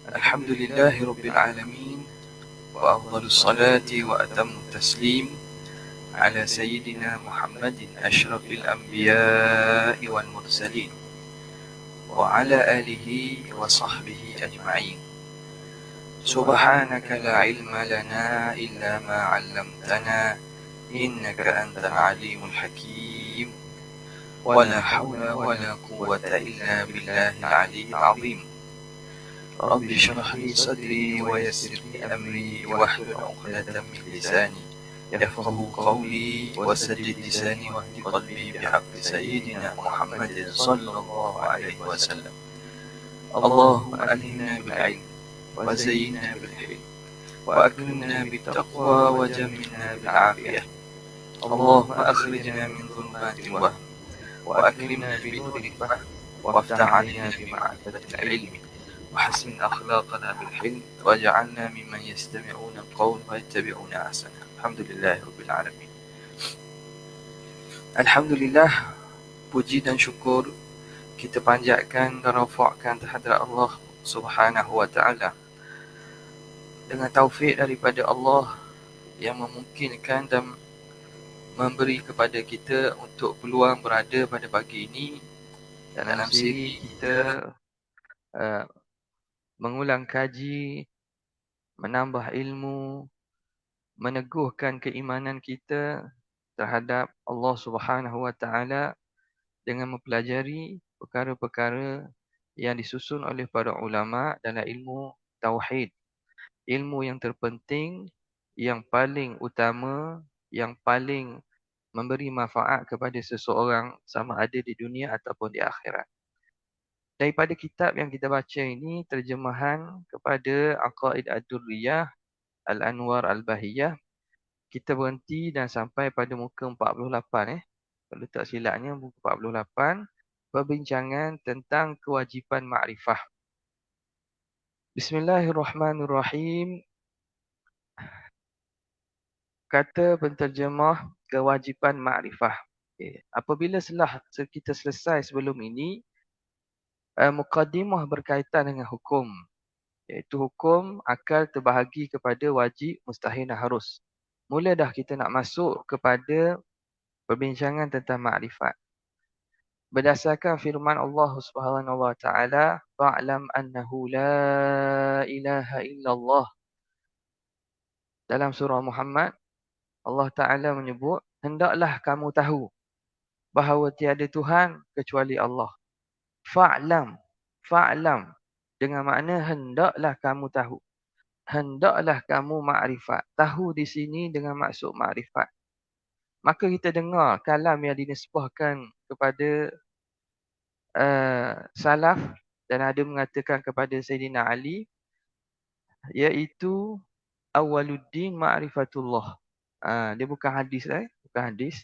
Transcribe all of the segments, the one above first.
الحمد لله رب العالمين، وأفضل الصلاة وأتم التسليم على سيدنا محمد أشرف الأنبياء والمرسلين وعلى آله وصحبه أجمعين. سبحانك لا علم لنا إلا ما علمتنا إنك أنت العليم الحكيم، ولا حول ولا قوة إلا بالله العلي العظيم. رب اشرح لي صدري ويسر لي أمري واحلل عقدة من لساني يفقه قولي وسدد لساني واهد قلبي بحق سيدنا محمد صلى الله عليه وسلم. اللهم ألهمنا بالعلم وزينا بالحلم وأكرمنا بالتقوى وجملنا بالعافية. اللهم أخرجنا من ظلمات الوهم وأكرمنا بنور الفهم وافتح علينا بمعرفة العلم وحسن أخلاقنا بالحلم واجعلنا ممن يستمعون القول ويتبعون أحسنه. الحمد لله رب العالمين. Alhamdulillah, puji dan syukur kita panjatkan dan rafa'kan terhadap Allah Subhanahu wa taala dengan taufik daripada Allah yang memungkinkan dan memberi kepada kita untuk peluang berada pada pagi ini dalam siri kita mengulang kaji, menambah ilmu, meneguhkan keimanan kita terhadap Allah Subhanahu wa taala dengan mempelajari perkara-perkara yang disusun oleh para ulama dalam ilmu tauhid. Ilmu yang terpenting, yang paling utama, yang paling memberi manfaat kepada seseorang sama ada di dunia ataupun di akhirat. Daripada kitab yang kita baca ini, terjemahan kepada Aqaid Ad-Durriyah Al-Anwar Al-Bahiyah, kita berhenti dan sampai pada muka 48. Kalau tak silapnya muka 48, perbincangan tentang kewajipan makrifah. Bismillahirrahmanirrahim. Kata penterjemah kewajipan makrifah. Apabila kita selesai sebelum ini, muqaddimah berkaitan dengan hukum, iaitu hukum akal terbahagi kepada wajib, mustahil dan harus. Mula dah kita nak masuk kepada perbincangan tentang makrifat. Berdasarkan firman Allah Subhanahu wa taala, fa'lam annahu la ilaha illallah. Dalam surah Muhammad, Allah Taala menyebut, hendaklah kamu tahu bahawa tiada Tuhan kecuali Allah. Fa'lam, fa'lam dengan makna hendaklah kamu tahu. Hendaklah kamu makrifat. Tahu di sini dengan maksud makrifat. Maka kita dengar kalam yang dinisbahkan kepada salaf dan ada mengatakan kepada Sayyidina Ali, iaitu awaluddin ma'rifatullah. Dia bukan hadis bukan hadis.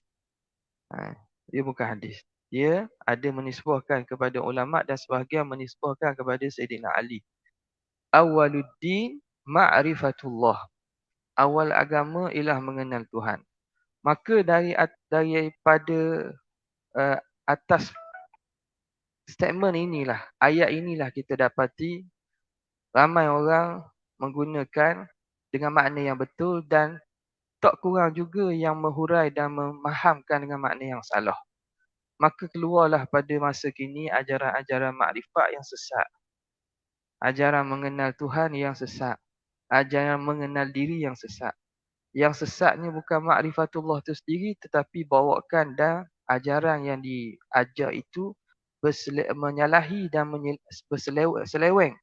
Dia bukan hadis. Dia ada menisbahkan kepada ulama dan sebahagian menisbahkan kepada Sayyidina Ali. Awaluddin ma'rifatullah. Awal agama ialah mengenal Tuhan. Maka daripada atas statement inilah, ayat inilah kita dapati ramai orang menggunakan dengan makna yang betul dan tak kurang juga yang menghurai dan memahamkan dengan makna yang salah. Maka keluarlah pada masa kini ajaran-ajaran makrifat yang sesat. Ajaran mengenal Tuhan yang sesat. Ajaran mengenal diri yang sesat. Yang sesatnya bukan makrifatullah itu sendiri, tetapi bawakan dan ajaran yang diajar itu menyalahi dan berseleweng.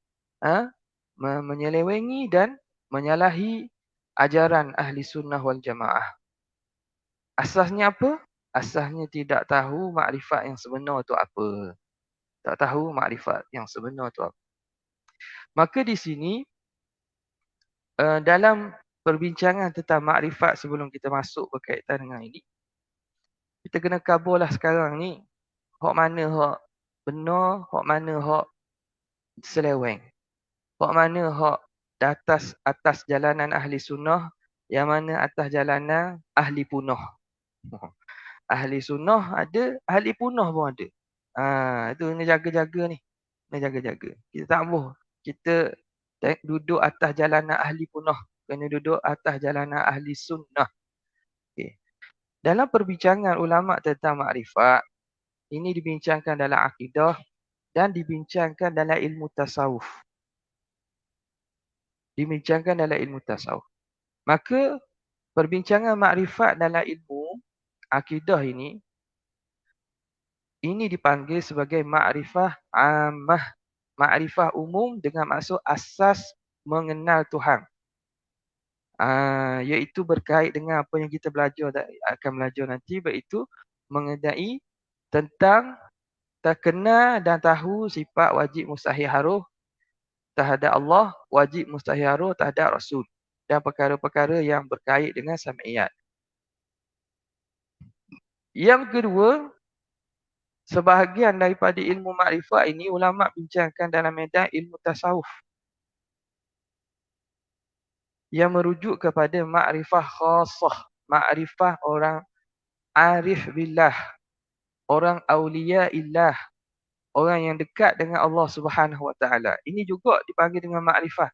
Menyelewengi dan menyalahi ajaran ahli sunnah wal jamaah. Asasnya apa? Asasnya tidak tahu makrifat yang sebenar itu apa. Tak tahu makrifat yang sebenar itu apa. Maka di sini, dalam perbincangan tentang makrifat sebelum kita masuk berkaitan dengan ini, kita kena kaburlah sekarang ni, hak mana hak benar, hak mana hak seleweng. Hak mana hak atas jalanan ahli sunnah, yang mana atas jalanan ahli punah. Ahli sunnah ada, ahli punah pun ada. Itu kena jaga-jaga ni. Kena jaga-jaga. Kita tak boleh. Kita Duduk atas jalanan ahli kunnah. Kena duduk atas jalanan ahli sunnah. Okay. Dalam perbincangan ulama tentang makrifat, ini dibincangkan dalam akidah dan dibincangkan dalam ilmu tasawuf. Dibincangkan dalam ilmu tasawuf. Maka perbincangan makrifat dalam ilmu akidah ini dipanggil sebagai makrifah ammah. Makrifah umum dengan maksud asas mengenal Tuhan. Iaitu berkait dengan apa yang kita akan belajar nanti, iaitu mengenai tentang terkenal dan tahu sifat wajib mustahil haruh terhadap Allah, wajib mustahil haruh terhadap Rasul dan perkara-perkara yang berkait dengan sam'iyat. Yang kedua, sebahagian daripada ilmu makrifat ini ulama bincangkan dalam medan ilmu tasawuf yang merujuk kepada makrifah khasah, makrifah orang arif billah, orang aulia illah, orang yang dekat dengan Allah Subhanahu Wa Taala. Ini juga dipanggil dengan makrifah.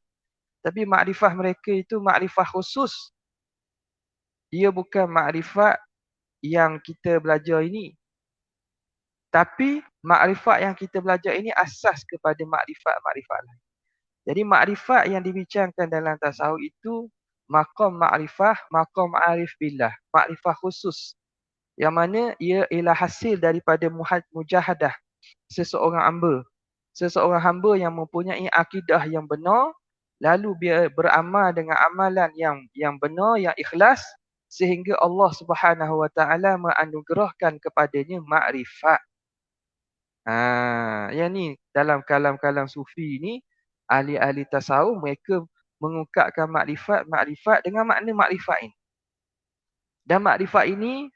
Tapi makrifah mereka itu makrifah khusus. Dia bukan makrifat yang kita belajar ini. Tapi makrifat yang kita belajar ini asas kepada makrifat-makrifat lain. Jadi makrifat yang dibincangkan dalam tasawuf itu maqam makrifah, maqam arif billah, makrifah khusus. Yang mana ia ialah hasil daripada mujahadah seseorang hamba. Seseorang hamba yang mempunyai akidah yang benar, lalu dia beramal dengan amalan yang benar, yang ikhlas, sehingga Allah Subhanahu Wa Taala menganugerahkan kepadanya makrifat. Yang ni dalam kalam-kalam sufi ni, ahli-ahli tasawuf mereka mengungkapkan makrifat dengan makna makrifat ini. Dan makrifat ini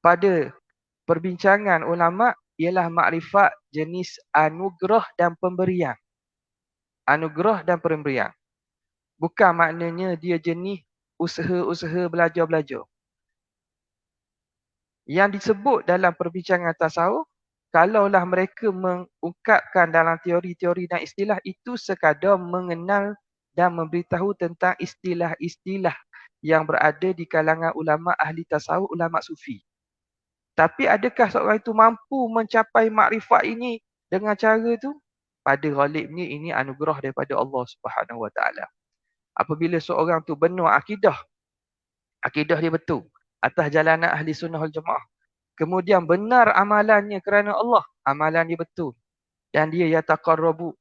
pada perbincangan ulama ialah makrifat jenis anugerah dan pemberian. Anugerah dan pemberian. Bukan maknanya dia jenis usaha-usaha belajar-belajar. Yang disebut dalam perbincangan tasawuf, kalaulah mereka mengungkapkan dalam teori-teori dan istilah itu sekadar mengenal dan memberitahu tentang istilah-istilah yang berada di kalangan ulama ahli tasawuf, ulama sufi. Tapi adakah seorang itu mampu mencapai makrifat ini dengan cara itu? Pada ghalibnya ini anugerah daripada Allah Subhanahu Wa Taala. Apabila seorang tu benar akidah dia betul atas jalanan ahli sunnah wal jamaah. Kemudian benar amalannya kerana Allah, amalan dia betul. Dan dia yataqarrabu,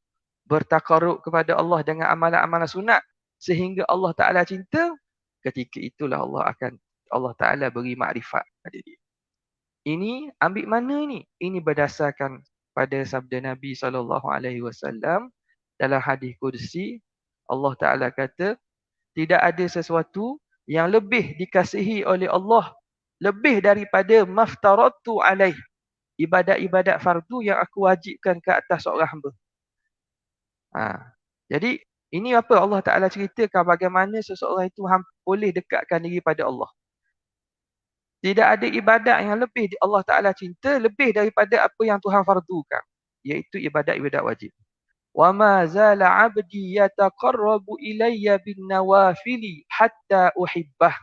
bertakarrub kepada Allah dengan amalan-amalan sunat sehingga Allah Taala cinta, ketika itulah Allah Taala beri makrifat pada dia. Ini ambil mana ni? Ini berdasarkan pada sabda Nabi SAW dalam hadis qudsi. Allah Taala kata, tidak ada sesuatu yang lebih dikasihi oleh Allah lebih daripada maftaratu alaih, ibadat-ibadat fardu yang aku wajibkan ke atas seorang hamba. Jadi ini apa Allah Taala ceritakan bagaimana seseorang itu boleh dekatkan diri pada Allah. Tidak ada ibadat yang lebih Allah Taala cinta lebih daripada apa yang Tuhan fardukan, iaitu ibadat-ibadat wajib. Wa ma zala 'abdi yataqarrabu ilayya bin nawafili hatta uhibbah.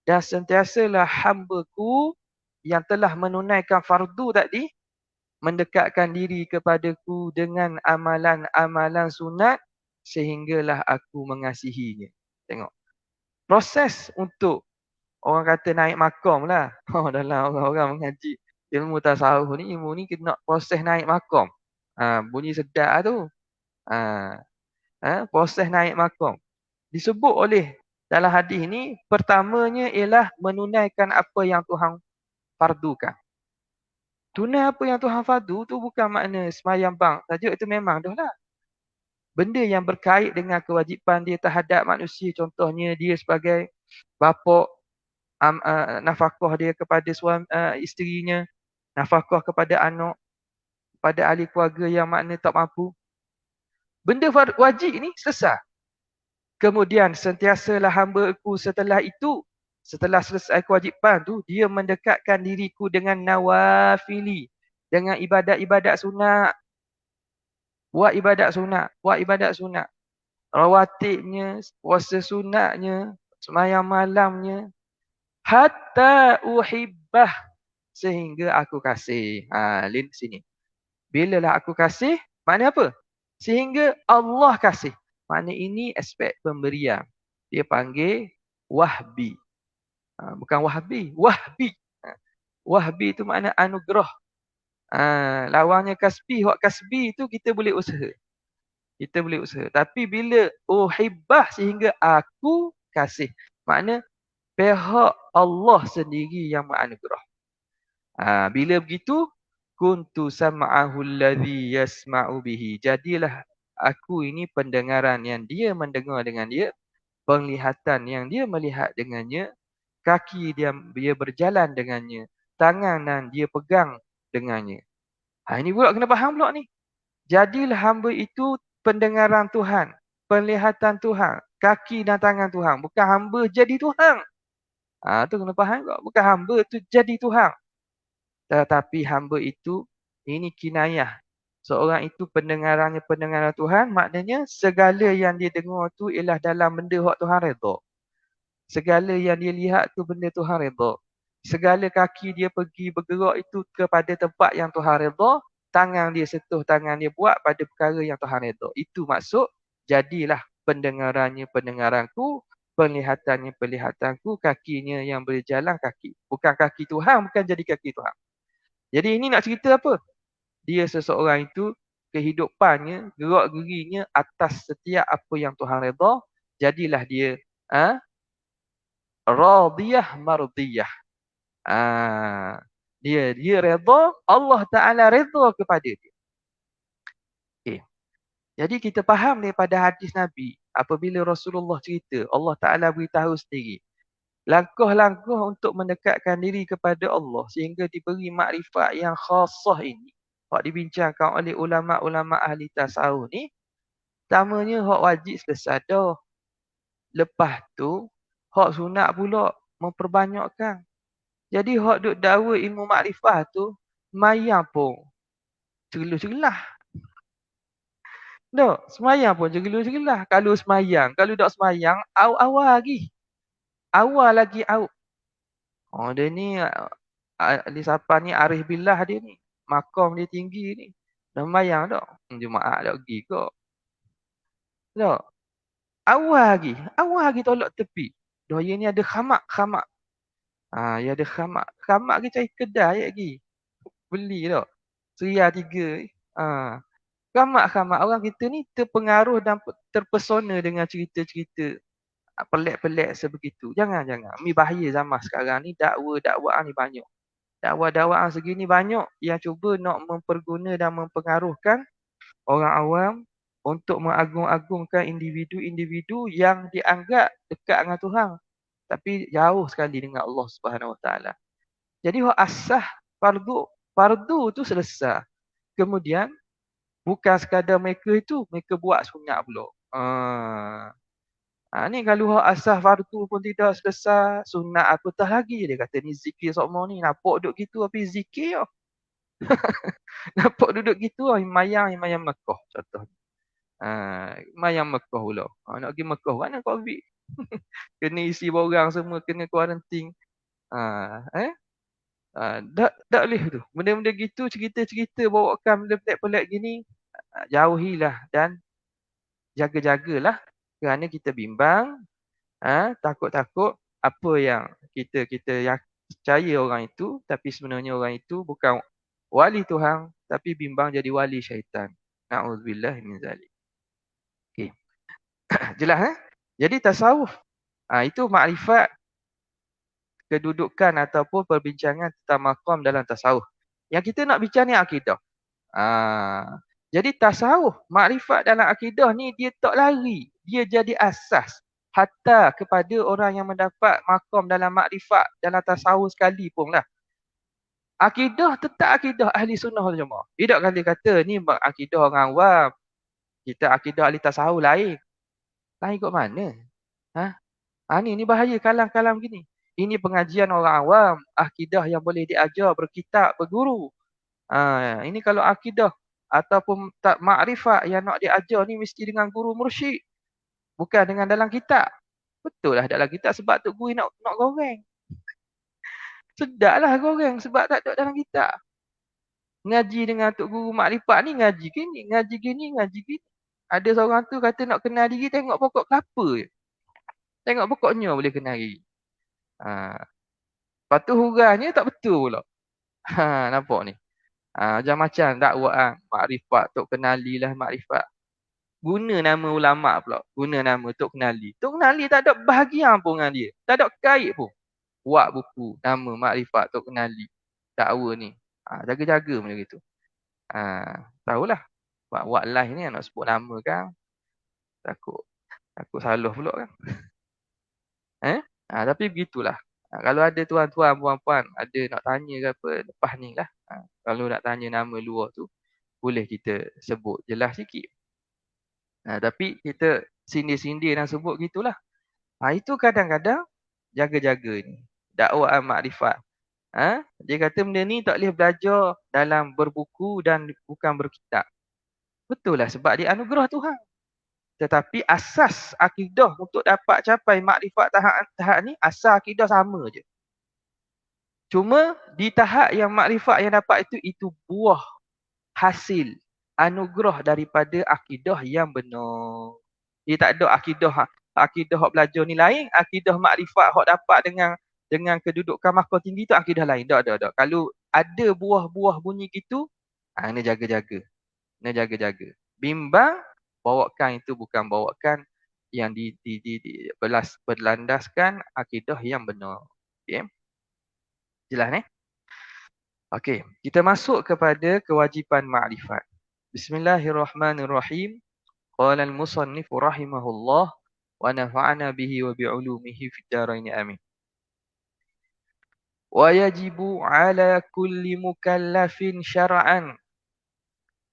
Dan sentiasalah hamba-Ku yang telah menunaikan fardu tadi mendekatkan diri kepadaku dengan amalan-amalan sunat sehinggalah aku mengasihinya. Tengok. Proses untuk orang kata naik makam lah. Dalam orang-orang mengaji ilmu tasawuf ni, ilmu ni kena proses naik makam. Bunyi sedap tu. Proses naik makam. Disebut oleh dalam hadis ini, pertamanya ialah menunaikan apa yang Tuhan fardukan. Tunai apa yang Tuhan fardu tu bukan makna semayang bang saja, itu memang dah lah. Benda yang berkait dengan kewajipan dia terhadap manusia, contohnya dia sebagai bapa, nafkah dia kepada isterinya, nafkah kepada anak, pada ahli keluarga yang makna tak mampu. Benda wajib ni selesai. Kemudian sentiasalah hamba-Ku setelah itu, setelah selesai kewajipan tu, dia mendekatkan diriku dengan nawafili, dengan ibadat-ibadat sunat. Buat ibadat sunat, buat ibadat sunat. rawatibnya, puasa sunatnya, sembahyang malamnya, hatta uhibbah, sehingga aku kasih. Lin sini. Bila lah aku kasih, makna apa? Sehingga Allah kasih. Makna ini aspek pemberian. Dia panggil wahbi. Bukan wahbi, wahbi. Wahbi itu makna anugerah. Lawannya kasbi. Hak kasbi itu kita boleh usaha. Kita boleh usaha. Tapi bila uhibbah, sehingga aku kasih. Makna pihak Allah sendiri yang menganugerah. Bila begitu, kuntu sam'ahu alladhi yasma'u bihi. Jadilah aku ini pendengaran yang dia mendengar dengan dia, penglihatan yang dia melihat dengannya, kaki dia berjalan dengannya, tangan yang dia pegang dengannya. Ini pula kena faham pula ni. Jadilah hamba itu pendengaran Tuhan, penglihatan Tuhan, kaki dan tangan Tuhan. Bukan hamba jadi Tuhan. Tu kena faham tak? Bukan hamba tu jadi Tuhan. Tetapi hamba itu, ini kinayah. Seorang itu pendengarannya pendengaran Tuhan, maknanya segala yang dia dengar tu ialah dalam benda hak Tuhan redha. Segala yang dia lihat tu benda Tuhan redha. Segala kaki dia pergi bergerak itu kepada tempat yang Tuhan redha. Tangan dia sentuh, tangan dia buat pada perkara yang Tuhan redha. Itu maksud, jadilah pendengarannya pendengaranku, penglihatannya penglihatanku, kakinya yang berjalan kaki. Bukan kaki Tuhan, bukan jadi kaki Tuhan. Jadi ini nak cerita apa? Dia seseorang itu, kehidupannya, gerak-gerinya atas setiap apa yang Tuhan redha. Jadilah dia radiyah mardiyah. Dia redha, Allah Ta'ala redha kepada dia. Okay. Jadi kita faham daripada hadis Nabi, apabila Rasulullah cerita, Allah Ta'ala beritahu sendiri, langkah-langkah untuk mendekatkan diri kepada Allah sehingga diberi makrifat yang khasah ini, hak dibincangkan oleh ulama-ulama ahli tasawuf ni, pertamanya hak wajib selesai dah. Lepas tu, hak sunat pula memperbanyakkan. Jadi hak duk dakwa ilmu makrifat tu, semayang pun cegelah-cegelah. Tak, semayang pun cegelah-cegelah. Kalau semayang, kalau tak semayang, awal lagi. Awal lagi out. Dia ni, ahli siapa ni, Arif Billah dia ni. Makam dia tinggi ni. Dah semayang tak? Jemaah tak pergi kok. Tak. Awal lagi tolak tepi. Dia ni ada khamak. Ya ada khamak. Khamak ke cari kedai lagi. Beli tak? Seria 3. Khamak. Orang kita ni terpengaruh dan terpesona dengan cerita-cerita pelik-pelik sebegitu. Jangan. Ini bahaya zaman sekarang ni. Dakwah ni banyak. Dakwah segini banyak yang cuba nak memperguna dan mempengaruhkan orang awam untuk mengagung-agungkan individu-individu yang dianggap dekat dengan Tuhan. Tapi jauh sekali dengan Allah Subhanahu Wa Taala. Jadi hak asah fardu tu selesai. Kemudian bukan sekadar mereka itu, mereka buat sunat pula. Ni kalau hak asah fardu pun tidak selesai, sunat apatah lagi. Dia kata ni zikir sokmo ni. Nampak duduk gitu tapi zikir lah. Nampak duduk gitu lah. Himayang Mekah contohnya. Himayang Mekah pula. Nak pergi Mekah mana COVID? Kena isi borang semua, kena kuarantin. Tak boleh tu. Benda-benda gitu, cerita-cerita bawakan benda pelik-pelik gini, jauhilah dan jaga-jagalah. Kerana kita bimbang, takut-takut apa yang kita yang percaya orang itu, tapi sebenarnya orang itu bukan wali Tuhan, tapi bimbang jadi wali syaitan. Na'udzubillah min zalik. Okay. Jelas Jadi tasawuf, itu makrifat, kedudukan ataupun perbincangan tentang maqam dalam tasawuf. Yang kita nak bincang ni akidah. Jadi tasawuf, makrifat dalam akidah ni dia tak lari. Dia jadi asas. Hatta kepada orang yang mendapat maqam dalam makrifat dalam tasawuf sekalipun lah. Akidah tetap akidah ahli sunnah wal jamaah. Tidak kali kata ni akidah orang awam. Kita akidah ahli tasawuf lain. Lain kat mana? Ni bahaya kalam-kalam gini. Ini pengajian orang awam. Akidah yang boleh diajar, berkitab, berguru. Ini kalau akidah ataupun tak makrifat yang nak diajar ni mesti dengan guru mursyid. Bukan dengan dalam kitab. Betul lah dalam kitab sebab Tok Guru nak goreng. Sedaplah goreng sebab tak ada dalam kitab. Ngaji dengan Tok Guru Makrifat ni ngaji gini, ngaji gini, ngaji gini. Ada seorang tu kata nak kenal diri tengok pokok kelapa je. Tengok pokoknya boleh kenal diri. Ha. Lepas tu hurainya tak betul pula. Ha, nampak ni. Ha, macam-macam dakwaan Makrifat, Tok Kenali lah Makrifat. Guna nama ulama' pula. Guna nama Tok Kenali. Tok Kenali tak ada bahagian pun dengan dia. Tak ada kait pun. Buat buku nama Makrifat Tok Kenali. Dakwa ni. Ha, jaga-jaga macam gitu. Ha, tahulah. Buat live ni nak sebut nama kan. Takut salah pula kan. Ha, tapi begitulah. Ha, kalau ada tuan-tuan, puan-puan, ada nak tanya ke apa, lepas ni lah. Ha, kalau nak tanya nama luar tu, boleh kita sebut jelas sikit. Ha, tapi kita sindir-sindir dan sebut gitulah. Ha, itu kadang-kadang jaga-jaga ni. Dakwaan makrifat. Ha, dia kata benda ni tak boleh belajar dalam berbuku dan bukan berkitab. Betul lah sebab dia anugerah Tuhan. Tetapi asas akidah untuk dapat capai makrifat tahap ni, asas akidah sama je. Cuma di tahap yang makrifat yang dapat itu buah hasil anugerah daripada akidah yang benar. Dia tak ada akidah hak belajar ni lain, akidah makrifat hak dapat dengan kedudukan mahkah tinggi tu akidah lain. Tak. Kalau ada buah-buah bunyi gitu, kena jaga-jaga. Kena jaga-jaga. Bimbang bawakan itu bukan bawakan yang berlandaskan akidah yang benar. Okey. Jelas ni? Okey, kita masuk kepada kewajipan makrifat. Bismillahirrahmanirrahim. Qala al-musannif rahimahullah wa nafa'ana bihi wa bi'ulumihi fid dharain amin. Wa yajibu 'ala kulli mukallafin syar'an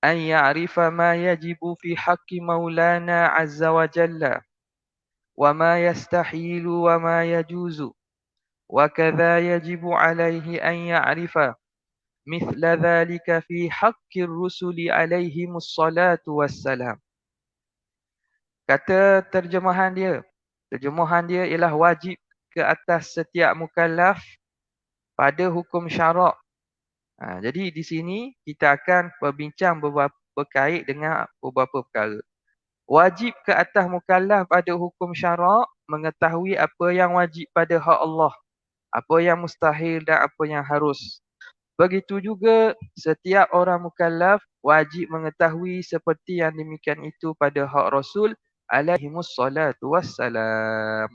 an ya'rifa ma yajibu fi haqqi maulana 'azza wa jalla wa ma yastahilu wa ma yajuzu wa kadza yajibu 'alaihi an ya'rifa mithla dhalika fi haqqi ar-rusuli 'alaihimus salatu wassalam. Kata terjemahan dia ialah wajib ke atas setiap mukallaf pada hukum syarak. Jadi di sini kita akan berbincang berkait dengan beberapa perkara. Wajib ke atas mukallaf pada hukum syarak mengetahui apa yang wajib pada hak Allah, apa yang mustahil dan apa yang harus. Begitu juga setiap orang mukallaf wajib mengetahui seperti yang demikian itu pada hak Rasul alaihimus salatu wassalam.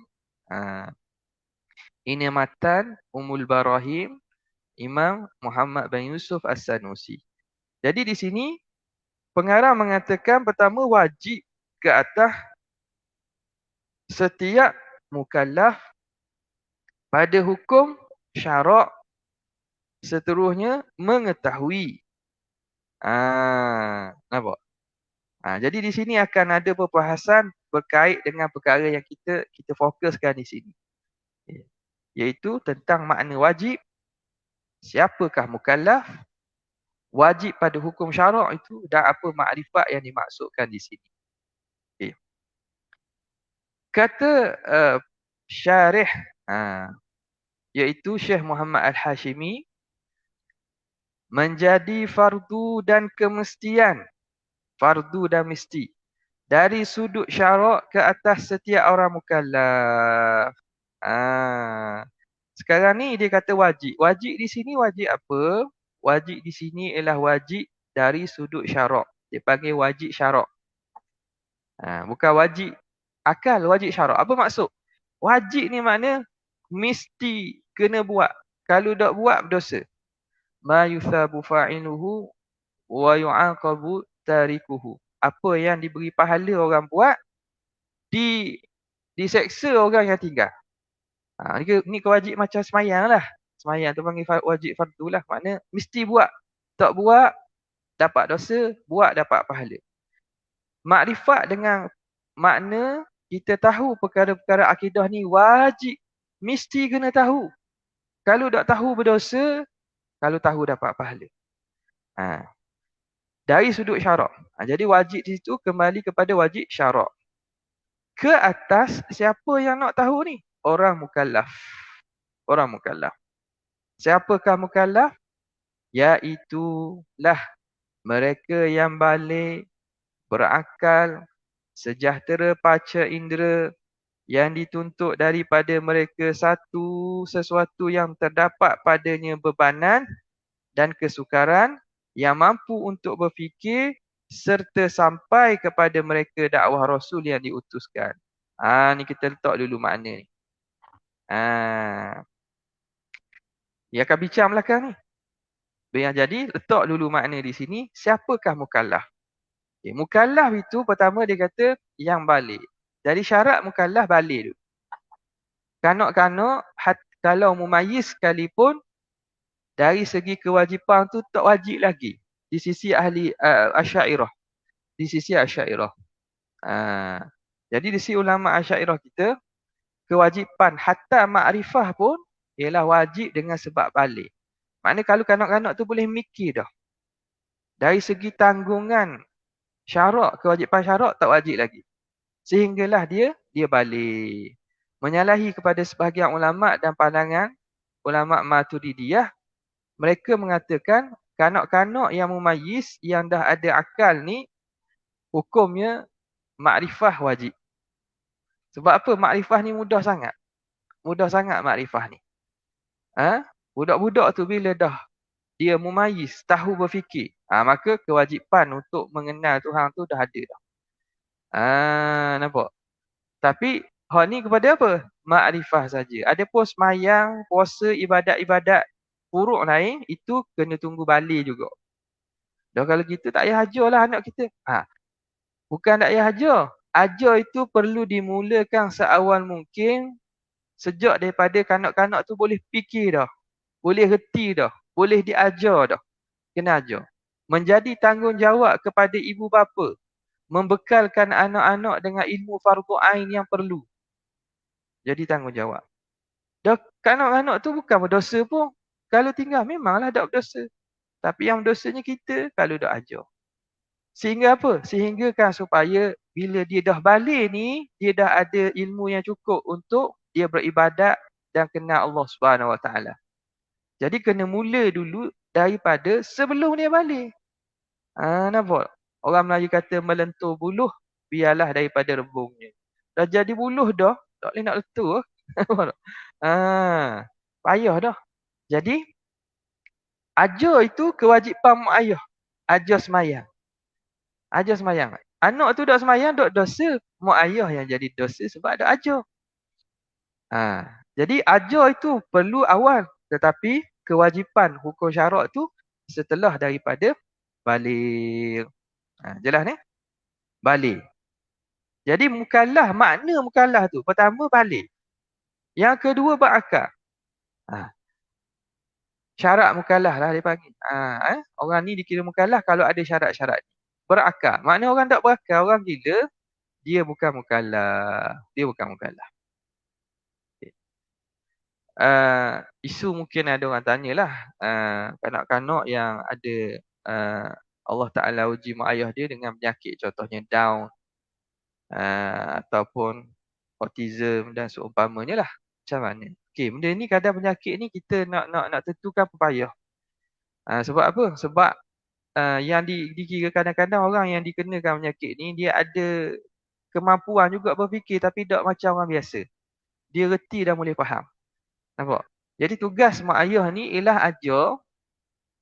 Ini matan Ummul Barahim Imam Muhammad bin Yusuf As-Sanusi. Jadi di sini pengarang mengatakan pertama wajib ke atas setiap mukallaf pada hukum syarak, seterusnya mengetahui. Nampak? Jadi di sini akan ada perbahasan berkait dengan perkara yang kita fokuskan di sini. Iaitu tentang makna wajib, siapakah mukallaf, wajib pada hukum syarak itu dan apa makrifat yang dimaksudkan di sini. Okay. Kata syarih iaitu Syekh Muhammad Al-Hashimi, menjadi fardu dan kemestian, fardu dan mesti dari sudut syarak ke atas setiap orang mukallaf. Sekarang ni dia kata wajib. Wajib di sini wajib apa? Wajib di sini ialah wajib dari sudut syarak. Dia panggil wajib syarak. Bukan wajib akal, wajib syarak. Apa maksud? Wajib ni makna mesti kena buat. Kalau tak buat berdosa. Ma yuthabu fa'iluhu wa yu'aqabu tarikuhu. Apa yang diberi pahala orang buat, diseksa orang yang tinggal. Ni kewajib macam semayang lah. Semayang tu panggil wajib fardu lah. Makna mesti buat. Tak buat, dapat dosa. Buat, dapat pahala. Makrifat dengan makna kita tahu perkara-perkara akidah ni wajib. Mesti kena tahu. Kalau tak tahu berdosa, kalau tahu dapat pahala. Dari sudut syarak. Jadi wajib di situ kembali kepada wajib syarak. ke atas siapa yang nak tahu ni? Orang mukallaf. Orang mukallaf. Siapakah mukallaf? Iaitulah mereka yang balik, berakal, sejahtera panca indera, yang dituntut daripada mereka sesuatu yang terdapat padanya bebanan dan kesukaran, yang mampu untuk berfikir serta sampai kepada mereka dakwah Rasul yang diutuskan. Ni kita letak dulu makna ni. Dia akan bincang belakang ni. Yang jadi, letak dulu makna di sini, siapakah mukallaf? Okay, mukallaf itu pertama dia kata yang balik. Jadi syarat mukallaf balik dulu. Kanak-kanak kalau mumayyiz sekalipun dari segi kewajipan tu tak wajib lagi di sisi ahli Asy'ariyah. Di sisi Asy'ariyah. Jadi di sisi ulama Asy'ariyah kita, kewajipan hatta makrifah pun ialah wajib dengan sebab balik. Maknanya kalau kanak-kanak tu boleh mikir dah. Dari segi tanggungan syarak, kewajipan syarak tak wajib lagi. Sehinggalah dia balik. Menyalahi kepada sebahagian ulama dan pandangan ulama Maturidiyah, mereka mengatakan kanak-kanak yang mumayyiz yang dah ada akal ni hukumnya makrifah wajib. Sebab apa? Makrifah ni mudah sangat. Mudah sangat makrifah ni. Budak-budak tu bila dah dia mumayyiz, tahu berfikir, maka kewajipan untuk mengenal Tuhan tu dah ada dah. Nampak? Tapi hal ni kepada apa? Makrifah saja. Adapun semayang, puasa, ibadat-ibadat furuk lain, itu kena tunggu balik juga. Dah kalau gitu tak payah ajarlah anak kita. Bukan tak payah ajar. Ajar itu perlu dimulakan seawal mungkin, sejak daripada kanak-kanak tu boleh fikir dah. Boleh reti dah. Boleh diajar dah. Kena ajar. Menjadi tanggungjawab kepada ibu bapa, membekalkan anak-anak dengan ilmu fardu ain yang perlu. Jadi tanggungjawab. Dah kanak-kanak tu bukan berdosa pun. Kalau tinggal memanglah tak berdosa. Tapi yang berdosanya kita kalau dah ajar. Sehingga apa? Sehingga kan supaya bila dia dah balik ni, dia dah ada ilmu yang cukup untuk dia beribadat dan kenal Allah Subhanahu Wa Taala. Jadi kena mula dulu daripada sebelum dia balik. Nampak? Orang Melayu kata melentur buluh, biarlah daripada rebungnya. Dah jadi buluh dah, tak boleh nak lentur. Payah dah. Jadi, ajar itu kewajipan mak ayah. Ajar semayang. Ajar semayang. Anak tu dah semayang, dok dosa. Mak ayah yang jadi dosa sebab ada ajar. Jadi, ajar itu perlu awal. Tetapi, kewajipan hukum syarak tu setelah daripada balik. Jelas ni? Balik. Jadi mukallaf, makna mukallaf tu. Pertama balik. Yang kedua berakal. Syarat mukallaf lah dia panggil. Orang ni dikira mukallaf kalau ada syarat-syarat. Berakal. Makna orang tak berakal, orang gila, dia bukan mukallaf. Dia bukan mukallaf. Isu mungkin ada orang tanyalah. Kanak-kanak yang ada Allah Ta'ala uji mak ayah dia dengan penyakit. Contohnya Down. Ataupun autism dan seumpamanya lah. Macam mana? Okey, benda ni kadang penyakit ni kita nak tentukan payah. Sebab apa? Sebab yang dikira kadang-kadang orang yang dikenakan penyakit ni, dia ada kemampuan juga berfikir tapi tak macam orang biasa. Dia reti dan boleh faham. Nampak? Jadi tugas mak ayah ni ialah ajar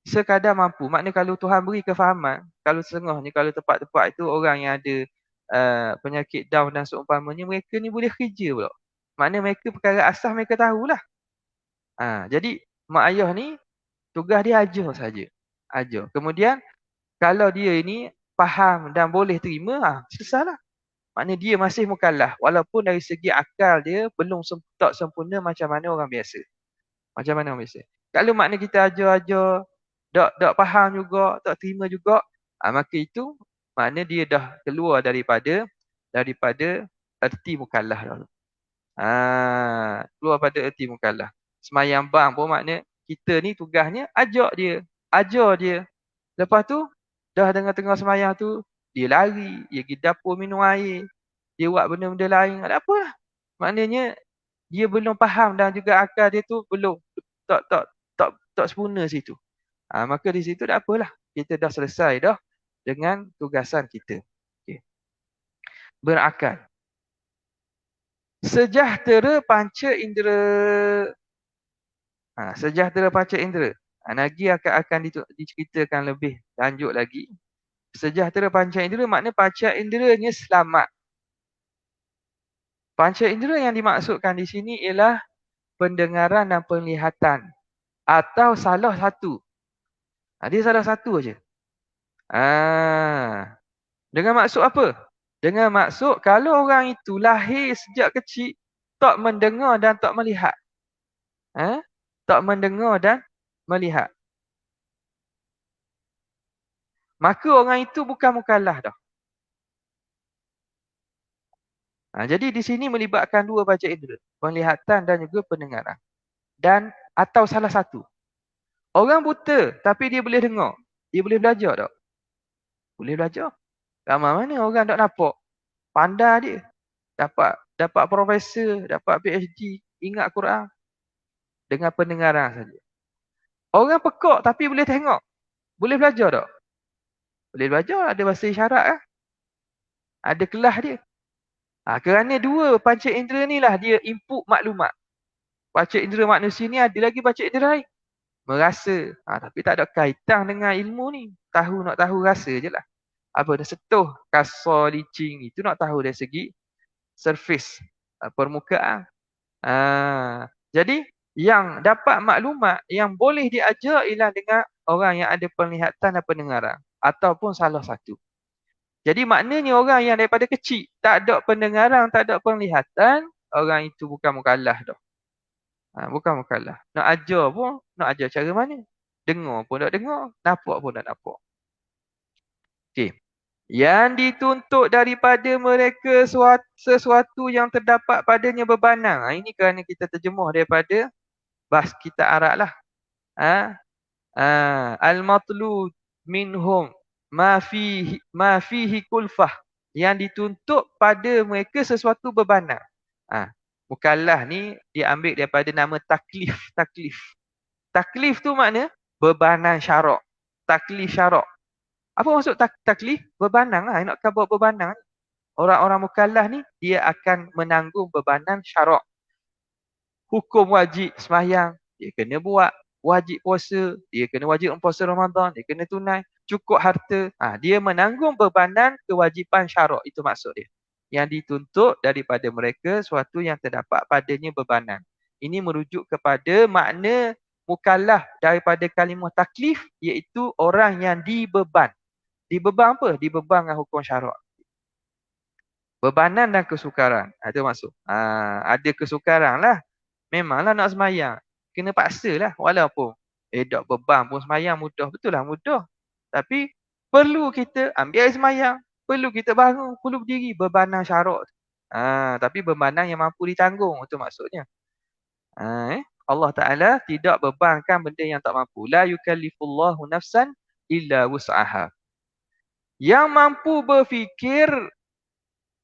sekadar mampu. Maknanya kalau Tuhan beri kefahaman, kalau setengah ni, kalau tempat-tempat itu orang yang ada penyakit Down dan seumpamanya, mereka ni boleh kerja pula. Maknanya mereka perkara asas mereka tahulah. Jadi mak ayah ni tugas dia ajar saja. Ajar. Kemudian kalau dia ini faham dan boleh terima, selesailah. Maknanya dia masih mukallaf. Walaupun dari segi akal dia belum tak sempurna macam mana orang biasa. Macam mana orang biasa. Kalau makna kita ajar-ajar, tak faham juga, tak terima juga, maka itu makna dia dah keluar daripada erti mukallaf dahulu. Keluar pada erti mukallaf. Semayang bang pun makna kita ni tugasnya ajar dia. Lepas tu dah tengah-tengah semayang tu dia lari, dia pergi dapur minum air. dia buat benda-benda lain, tak apalah. Maknanya dia belum faham dan juga akal dia tu belum tak tak tak sempurna situ. Maka di situ tak apalah. Kita dah selesai dah dengan tugasan kita. Okey. Berakal. Sejahtera panca indera. Sejahtera panca indera. Lagi akan diceritakan lebih lanjut lagi. Sejahtera panca indera makna panca inderanya selamat. Panca indera yang dimaksudkan di sini ialah pendengaran dan penglihatan. Atau salah satu. Dia salah satu aja. Dengan maksud apa? Dengan maksud kalau orang itu lahir sejak kecil tak mendengar dan tak melihat. Tak mendengar dan melihat. Maka orang itu bukan mukallaf dah. Jadi di sini melibatkan dua panca indera. Penglihatan dan juga pendengaran. Dan atau salah satu. Orang buta tapi dia boleh dengar. Dia boleh belajar tak? Boleh belajar. Ramai mana orang tak nampak. Pandai dia. Dapat profesor, dapat PhD. Ingat Quran. Dengan pendengaran saja. Orang pekak tapi boleh tengok. Boleh belajar tak? Boleh belajar. Ada bahasa isyarat kan? Ada kelas dia. Kerana dua panca indera ni lah dia input maklumat. Panca indera manusia ni ada lagi panca indera lain. Merasa. Tapi tak ada kaitan dengan ilmu ni. Nak tahu rasa je lah. Apa dah sentuh kasar licin itu nak tahu dari segi surface, permukaan. Jadi yang dapat maklumat yang boleh diajar ialah dengan orang yang ada penglihatan dan pendengaran ataupun salah satu. Jadi maknanya orang yang daripada kecil tak ada pendengaran, tak ada penglihatan, orang itu bukan mukallaf dah. Bukan mukallaf. Nak ajar pun nak ajar cara mana? Dengar pun tak dengar, nampak pun tak nampak. Okey. Yang dituntut daripada mereka sesuatu yang terdapat padanya bebanang. Ini kerana kita terjemuh daripada bahasa kita Arab lah. Al-matlu minhum ma fihi kulfah. Yang dituntut pada mereka sesuatu bebanang. Mukallaf ni diambil daripada nama taklif. Taklif tu makna bebanan syarak. Taklif syarak. Apa maksud taklif? Bebanang lah. Nak buat bebanang. Orang-orang mukallaf ni, dia akan menanggung bebanan syarak. Hukum wajib sembahyang, dia kena buat. Wajib puasa, dia kena wajib puasa Ramadan, dia kena tunai. Cukup harta, dia menanggung bebanan kewajipan syarak. Itu maksud dia. Yang dituntut daripada mereka suatu yang terdapat padanya bebanan. Ini merujuk kepada makna mukallaf daripada kalimah taklif, iaitu orang yang dibeban. Dibeban apa? Dibeban dengan hukum syarak. Bebanan dan kesukaran. Itu maksud. Ada kesukaran lah. Memanglah nak semayang. Kena paksa lah. Walaupun tak beban pun semayang mudah. Betul lah mudah. Tapi perlu kita ambil air semayang. Perlu kita bangun. Perlu berdiri. Bebanan syarak. Tapi bebanan yang mampu ditanggung. Itu maksudnya. Allah Ta'ala tidak bebankan benda yang tak mampu. La yukallifullahu nafsan illa wus'aha. Yang mampu berfikir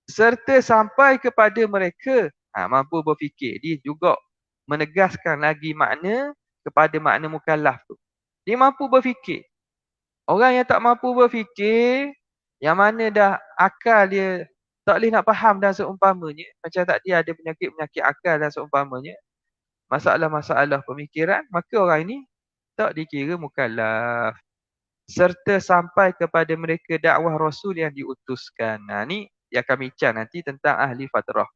serta sampai kepada mereka mampu berfikir. Dia juga menegaskan lagi makna kepada makna mukallaf tu. Dia mampu berfikir. Orang yang tak mampu berfikir, yang mana dah akal dia tak boleh nak faham dan seumpamanya. Macam tadi ada penyakit-penyakit akal dan seumpamanya. Masalah-masalah pemikiran. Maka orang ini tak dikira mukallaf. Serta sampai kepada mereka dakwah Rasul yang diutuskan. Ni yang kami bincang nanti tentang ahli fatrah.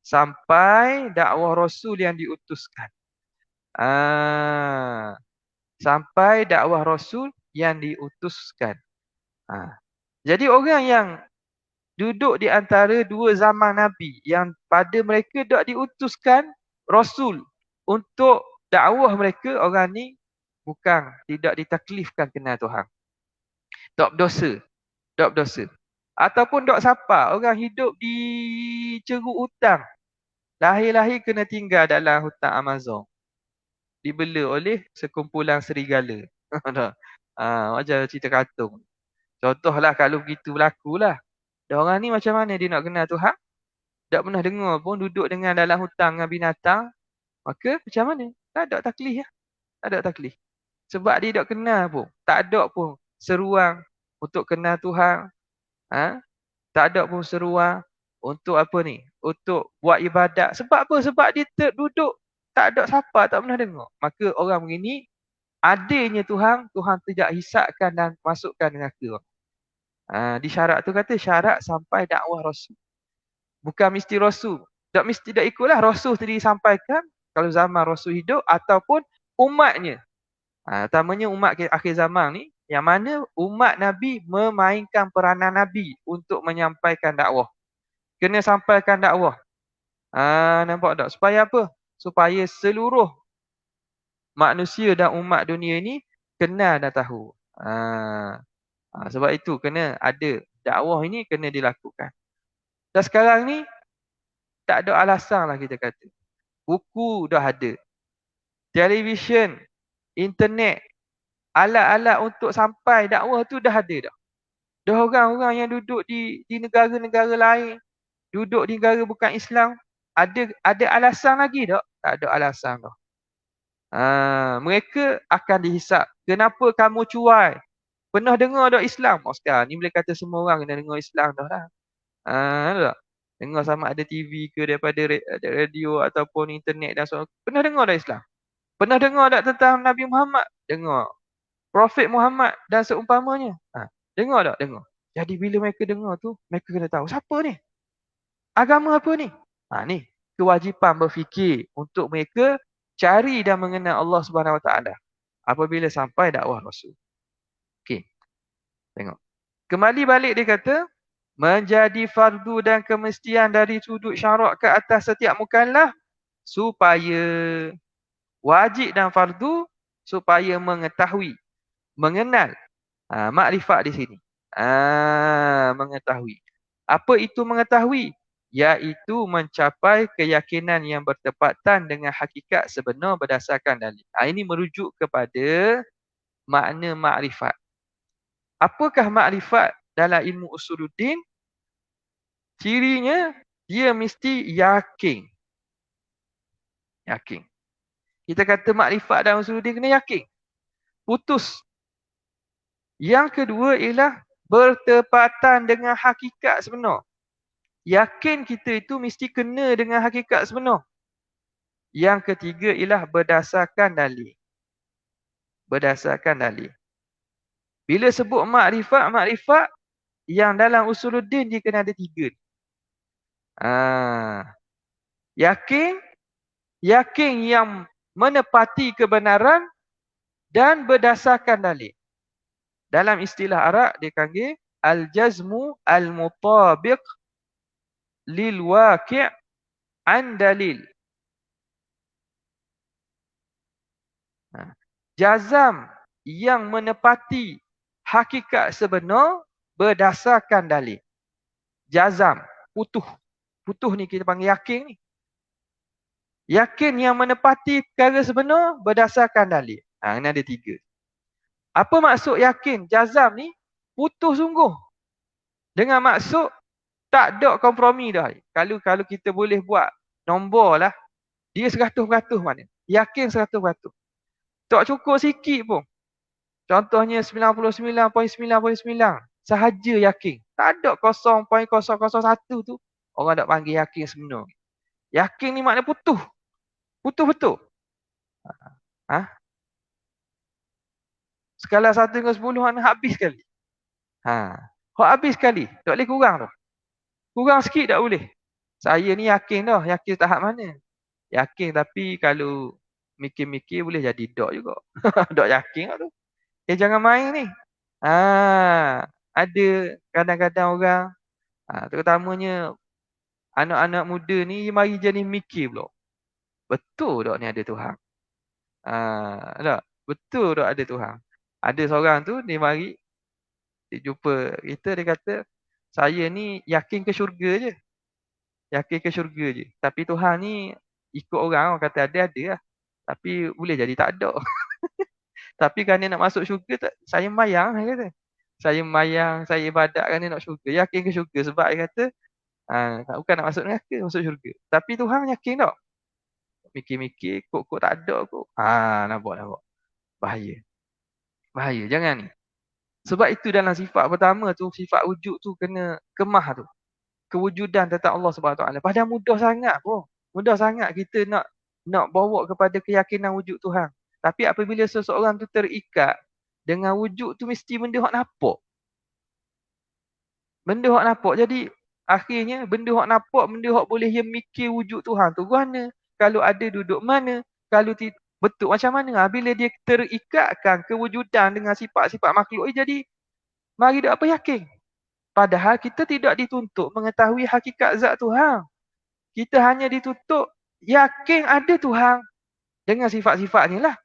Sampai dakwah Rasul yang diutuskan. Sampai dakwah Rasul yang diutuskan. Jadi orang yang duduk di antara dua zaman Nabi yang pada mereka tak diutuskan Rasul untuk dakwah mereka, orang ni bukan tidak ditaklifkan kenal Tuhan. Tak berdosa. Tak berdosa. Ataupun tak sapa. Orang hidup di ceruk hutang. Lahir-lahir kena tinggal dalam hutan Amazon. Dibela oleh sekumpulan serigala. Macam cerita kartun. Contohlah kalau begitu berlaku lah. Dan orang ni macam mana dia nak kenal Tuhan? Tak pernah dengar pun duduk dengan dalam hutan dengan binatang. Maka macam mana? Tak ada taklif ya. Tak ada taklif. Sebab dia tak kenal pun. Tak ada pun seruan untuk kenal Tuhan. Ha? Tak ada pun seruan untuk apa ni? Untuk buat ibadat. Sebab apa? Sebab dia duduk. Tak ada siapa. Tak pernah dengar. Maka orang begini, adanya Tuhan, Tuhan tidak hisapkan dan masukkan neraka. Di syarat tu kata syarat sampai dakwah Rasul. Bukan mesti Rasul. Tak mesti tak ikutlah Rasul tadi sampaikan kalau zaman Rasul hidup ataupun umatnya. Utamanya umat akhir zaman ni yang mana umat Nabi memainkan peranan Nabi untuk menyampaikan dakwah. Kena sampaikan dakwah. Nampak tak? Supaya apa? Supaya seluruh manusia dan umat dunia ini kenal dan tahu. Sebab itu kena ada dakwah ini kena dilakukan. Dan sekarang ni tak ada alasan lah kita kata. Buku dah ada. Televisyen, internet, alat-alat untuk sampai dakwah tu dah ada dah. Dah orang-orang yang duduk di negara-negara lain, duduk di negara bukan Islam, ada alasan lagi tak? Tak ada alasan dah. Mereka akan dihisap. Kenapa kamu cuai? Pernah dengar tak Islam? Sekarang ni boleh kata semua orang kena dengar Islam dah lah. Tak? Dengar sama ada TV ke daripada radio ataupun internet dan sebagainya. Pernah dengar tak Islam? Pernah dengar tak tentang Nabi Muhammad? Dengar. Prophet Muhammad dan seumpamanya? Dengar tak? Dengar. Jadi bila mereka dengar tu, mereka kena tahu siapa ni? Agama apa ni? Ni kewajipan berfikir untuk mereka cari dan mengenal Allah Subhanahu Wa Taala apabila sampai dakwah Rasul. Okey. Tengok. Kembali balik dia kata menjadi fardu dan kemestian dari sudut syarak ke atas setiap mukallaf supaya wajib dan fardu supaya mengetahui, mengenal. Makrifat di sini. Mengetahui. Apa itu mengetahui? Iaitu mencapai keyakinan yang bertepatan dengan hakikat sebenar berdasarkan dalil. Ini merujuk kepada makna makrifat. Apakah makrifat dalam ilmu usuluddin? Cirinya, dia mesti yakin. Yakin. Kita kata makrifat dalam usuluddin kena yakin. Putus. Yang kedua ialah bertepatan dengan hakikat sebenar. Yakin kita itu mesti kena dengan hakikat sebenar. Yang ketiga ialah berdasarkan dalil. Berdasarkan dalil. Bila sebut makrifat yang dalam usuluddin dia kena ada tiga. Yakin yang menepati kebenaran dan berdasarkan dalil. Dalam istilah Arab dia panggil al-jazmu al-mutabiq lil waqi' an dalil. Jazam yang menepati hakikat sebenar berdasarkan dalil. Jazam, putuh. Putuh ni kita panggil yakin ni. Yakin yang menepati perkara sebenar berdasarkan dalil. Ini ada tiga. Apa maksud yakin? Jazam ni putuh sungguh. Dengan maksud tak ada kompromi dah. Kalau kita boleh buat nombor lah, dia 100% mana? Yakin 100%. Tak cukup sikit pun. Contohnya 99.9.9 sahaja yakin. Tak ada 0.001 tu. Orang tak panggil yakin sebenar. Yakin ni makna putuh. Putuh betul. Skala 1 hingga 10 habis sekali. Habis sekali. Tak boleh kurang tu. Kurang sikit tak boleh. Saya ni yakin dah. Yakin tahap mana? Yakin tapi kalau mikir-mikir boleh jadi dok juga. Dok yakin lah tu. Jangan main ni. Ada kadang-kadang orang, terutamanya anak-anak muda ni mari jenis mikir pula. Betul tak ni ada Tuhan? Tak? Betul tak ada Tuhan? Ada seorang tu dia mari dia jumpa kita, dia kata saya ni yakin ke syurga je. Yakin ke syurga je. Tapi Tuhan ni ikut orang kata ada lah. Tapi boleh jadi tak ada. Tapi kerana nak masuk syurga saya bayang, dia kata. Saya mayang, saya ibadat kan dia nak syurga. Yakin ke syurga? Sebab dia kata, bukan nak masuk neraka, masuk syurga. Tapi Tuhan yakin tak? Mikir-mikir, kok tak ada kok. Nampak. Bahaya. Bahaya, jangan ni. Sebab itu dalam sifat pertama tu, sifat wujud tu kena kemah tu. Kewujudan tentang Allah Subhanahu Wa Taala. Padahal mudah sangat pun. Mudah sangat kita nak bawa kepada keyakinan wujud Tuhan. Tapi apabila seseorang tu terikat dengan wujud tu mesti benda hak nampak. Benda hak nampak. Jadi akhirnya benda hak nampak, benda hak boleh dia mikir wujud Tuhan tu mana. Kalau ada duduk mana. Kalau betul macam mana. Bila dia terikatkan kewujudan dengan sifat-sifat makhluk jadi mari dia apa yakin. Padahal kita tidak dituntut mengetahui hakikat zat Tuhan. Kita hanya dituntut yakin ada Tuhan dengan sifat-sifatnya lah.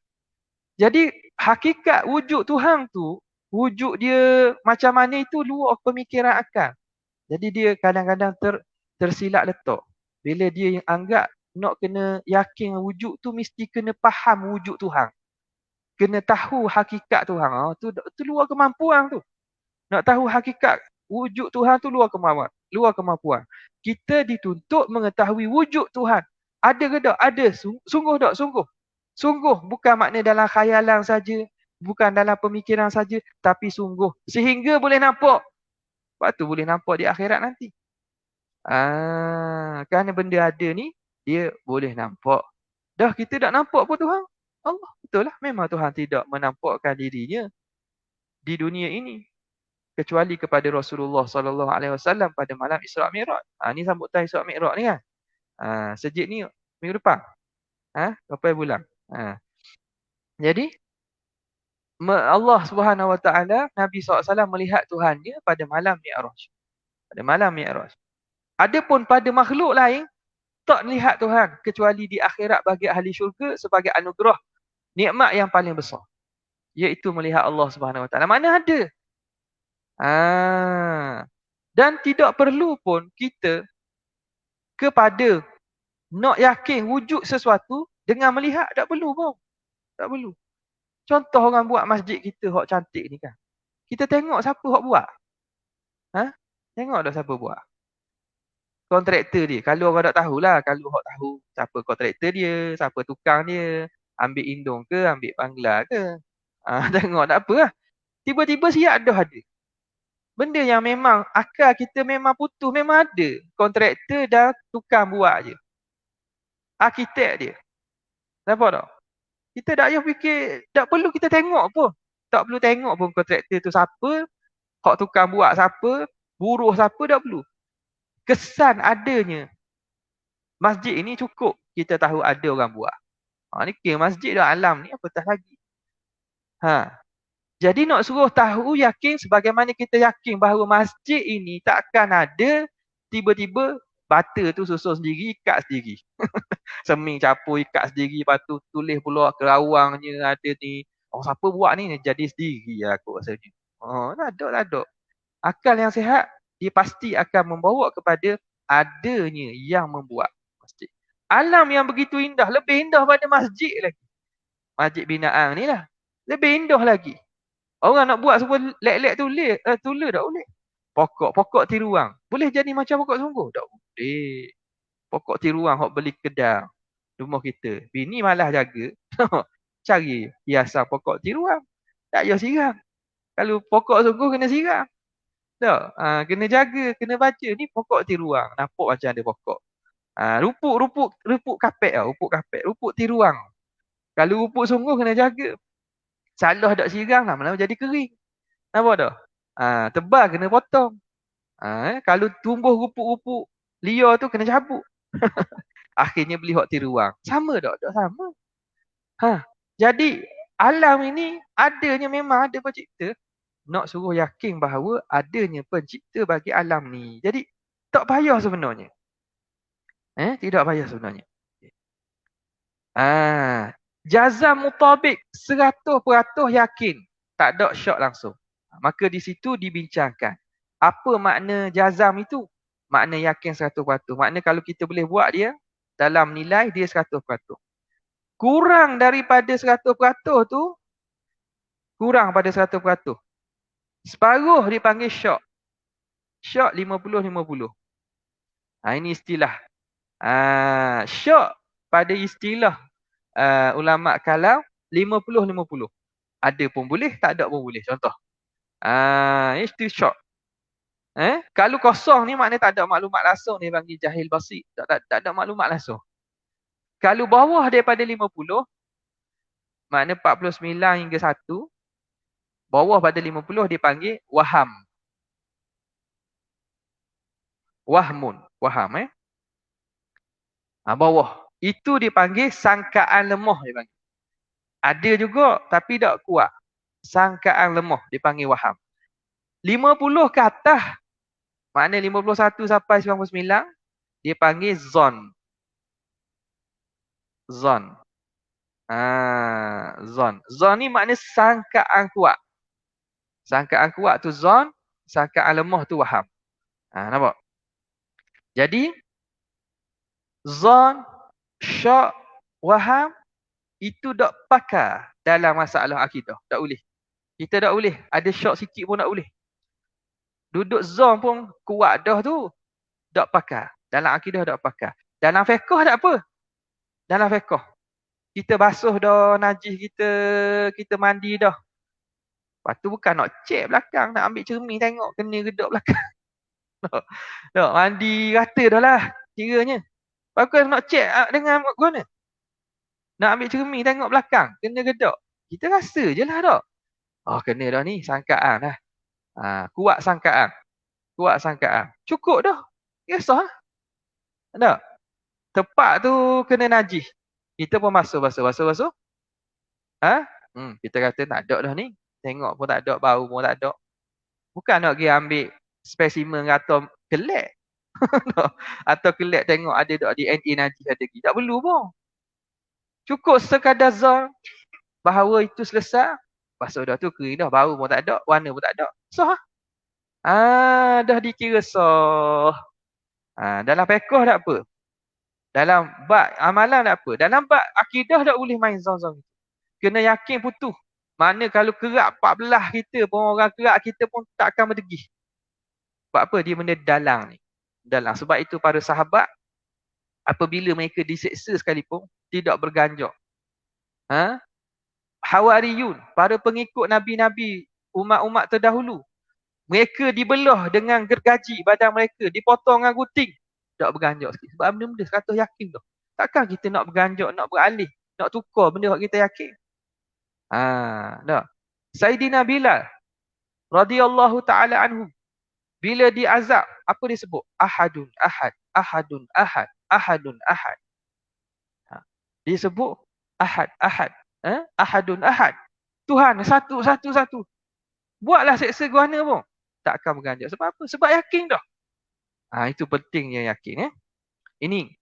Jadi hakikat wujud Tuhan tu, wujud dia macam mana itu luar pemikiran akal. Jadi dia kadang-kadang tersilap letak. Bila dia yang anggap nak kena yakin wujud tu mesti kena faham wujud Tuhan. Kena tahu hakikat Tuhan. Tu luar kemampuan tu. Nak tahu hakikat wujud Tuhan tu luar kemampuan. Kita dituntut mengetahui wujud Tuhan. Ada ke tak? Ada. Sungguh tak? Sungguh. Sungguh. Bukan makna dalam khayalan saja. Bukan dalam pemikiran saja. Tapi sungguh. Sehingga boleh nampak. Lepas tu boleh nampak di akhirat nanti. Kerana benda ada ni, dia boleh nampak. Dah kita tak nampak pun Tuhan. Allah. Betul lah. Memang Tuhan tidak menampakkan dirinya di dunia ini. Kecuali kepada Rasulullah sallallahu alaihi wasallam pada malam Isra Mi'raj. Ni sambutan Isra Mi'raj ni kan. Sejak ni minggu depan. Berapa bulan. Jadi Allah Subhanahu wa taala Nabi SAW melihat Tuhannya pada malam Mi'raj. Pada malam Mi'raj. Adapun pada makhluk lain tak melihat Tuhan kecuali di akhirat bagi ahli syurga sebagai anugerah nikmat yang paling besar. Iaitu melihat Allah Subhanahu wa taala. Mana ada? Dan tidak perlu pun kita kepada nak yakin wujud sesuatu dengan melihat. Tak perlu pun. Tak perlu. Contoh orang buat masjid kita hak cantik ni kan. Kita tengok siapa hak buat. Tengok dah siapa buat. Kontraktor dia. Kalau orang tak tahulah. Kalau hak tahu siapa kontraktor dia, siapa tukang dia. Ambil indung ke, ambil bangla ke. Tengok tak apa lah. Tiba-tiba siap dah ada. Benda yang memang akal kita memang putus, memang ada. Kontraktor dan tukang buat je. Arkitek dia. Nampak tak? Kita tak payah fikir, tak perlu kita tengok pun. Tak perlu tengok pun kontraktor tu siapa, hak tukang buat siapa, buruh siapa, tak perlu. Kesan adanya masjid ini cukup kita tahu ada orang buat. Ni masjid dah alam ni apatah lagi. Jadi nak suruh tahu yakin sebagaimana kita yakin bahawa masjid ini takkan ada tiba-tiba bata tu susun sendiri, ikat sendiri. Seming capur ikat sendiri, lepas tu tulis pula kerawangnya ada ni. Siapa buat ni jadi sendiri lah aku rasanya. Tak ada. Akal yang sihat, dia pasti akan membawa kepada adanya yang membuat masjid. Alam yang begitu indah, lebih indah pada masjid lagi. Masjid binaan ni lah. Lebih indah lagi. Orang nak buat semua lek-lek tulis tak boleh. Pokok tiruang. Boleh jadi macam pokok sungguh? Tak boleh. Pokok tiruang hok beli kedai rumah kita. Bini malah jaga. Cari hiasan pokok tiruang. Tak payah siram. Kalau pokok sungguh kena siram. Tak. Kena jaga, kena baca. Ni pokok tiruang. Nampak macam ada pokok. Rupuk kapet lah. Rupuk tiruang. Kalau rupuk sungguh kena jaga. Salah tak siram lama-lama jadi kering. Nampak tak? Tebal kena potong. Kalau tumbuh rupuk-rupuk liar tu kena cabut. Akhirnya beli hak tiruang. Sama tak? Tak sama. Jadi alam ini adanya memang ada pencipta. Nak suruh yakin bahawa adanya pencipta bagi alam ni. Jadi tak payah sebenarnya. Tidak payah sebenarnya. Jazam mutabik 100% yakin. Tak ada syak langsung. Maka di situ dibincangkan. Apa makna jazam itu? Makna yakin 100%. Makna kalau kita boleh buat dia, dalam nilai dia 100%. Kurang daripada 100% tu, kurang pada 100%. Separuh dipanggil syok. Syok 50-50. Ini istilah. Syok pada istilah ulama kalam 50-50. Ada pun boleh, tak ada pun boleh. Contoh. Itu syok. Kalau kosong ni maknanya tak ada maklumat langsung ni panggil jahil basit. Tak ada maklumat langsung. Kalau bawah daripada 50, maknanya 49 hingga 1, bawah pada 50 dipanggil waham. Wahmun. Waham bawah. Itu dipanggil sangkaan lemah dipanggil. Ada juga tapi tak kuat. Sangkaan lemah dipanggil waham. 50 ke atas, maknanya 51 sampai 99, dia panggil zon. Zon. Zon. Zon ni maknanya sangkaan kuat. Sangkaan kuat tu zon, sangkaan lemah tu waham. Nampak? Jadi, zon, syak, waham, itu tak pakar dalam masalah akidah. Tak boleh. Kita tak boleh. Ada syak sikit pun tak boleh. Duduk zon pun kuat dah tu. Tak pakar. Dalam akidah tak pakar. Dalam fiqh tak apa. Dalam fiqh. Kita basuh dah najis kita mandi dah. Lepas tu bukan nak cek belakang, nak ambil cermin tengok kena gedok belakang. Tak, mandi rata dah lah kiranya. Lepas nak cek dengan guna. Nak ambil cermin tengok belakang, kena gedok. Kita rasa je lah tak. Kena dah ni, sangkaan lah. Kuat sangkaan. Kuat sangkaan. Cukup dah. Kisah lah. Tak? Tepat tu kena najis. Kita pun basuh. Kita kata tak ada dah ni. Tengok pun tak ada, bau pun tak ada. Bukan nak pergi ambil spesimen atau kelek. Atau kelek tengok ada tak DNA najis ada lagi. Tak perlu pun. Cukup sekadar zon bahawa itu selesai. Basuh dah tu kering dah. Bau pun tak ada, warna pun tak ada. Sah. Dah dikira sah. Dalam fiqh tak apa. Dalam bab amalan tak apa. Dalam bab akidah tak boleh main zon-zon. Kena yakin putus. Mana kalau kerak 14 kita pun, orang kerak kita pun tak akan berdegih. Sebab apa? Dia benda dalang ni. Dalang. Sebab itu para sahabat, apabila mereka diseksa sekalipun, tidak berganjak. Hawariyun, para pengikut Nabi-Nabi, umat-umat terdahulu, mereka dibelah dengan gergaji badan mereka, dipotong dengan gunting. Tak berganjak sikit. Sebab benda-benda 100 yakin tu. Takkan kita nak berganjak, nak beralih, nak tukar benda yang kita yakin. Tak. Sayyidina Bilal radhiyallahu ta'ala anhu, bila diazab, apa dia sebut? Ahadun ahad, ahadun ahad, ahadun ahad. Dia sebut ahad, ahad. Ahadun ahad. Tuhan satu, satu, satu. Buatlah seksa guana pun. Tak akan berganjak. Sebab apa? Sebab yakin dah. Itu pentingnya yakin. Ini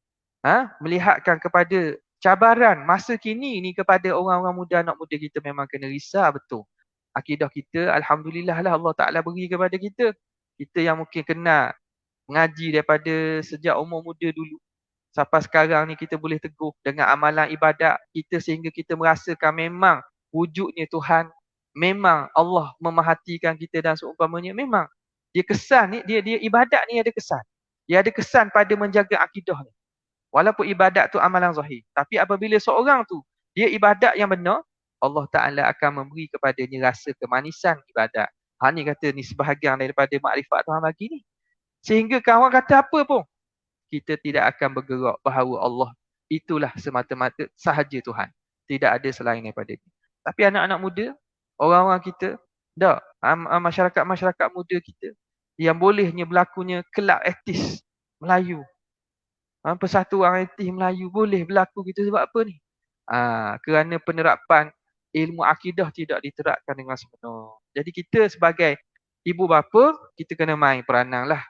melihatkan kepada cabaran masa kini ni kepada orang-orang muda, anak muda kita memang kena risau betul. Akidah kita, alhamdulillah lah Allah Ta'ala beri kepada kita. Kita yang mungkin kenal mengaji daripada sejak umur muda dulu. Sampai sekarang ni kita boleh teguh dengan amalan ibadat kita sehingga kita merasakan memang wujudnya Tuhan. Memang Allah memerhatikan kita dan seumpamanya. Memang dia kesan ni, dia ibadat ni ada kesan. Dia ada kesan pada menjaga akidah ni. Walaupun ibadat tu amalan zahir. Tapi apabila seorang tu, dia ibadat yang benar, Allah Ta'ala akan memberi kepadanya rasa kemanisan ibadat. Ni kata ni sebahagian daripada makrifat Tuhan bagi ni. Sehingga kawan kata apa pun, kita tidak akan bergerak bahawa Allah itulah semata-mata sahaja Tuhan. Tidak ada selain daripada dia. Tapi anak-anak muda, orang-orang kita, masyarakat-masyarakat muda kita, yang bolehnya berlakunya kelab etis Melayu. Persatuan etis Melayu boleh berlaku gitu sebab apa ni? Kerana penerapan ilmu akidah tidak diterapkan dengan sebenar. Jadi kita sebagai ibu bapa, kita kena main peranan lah.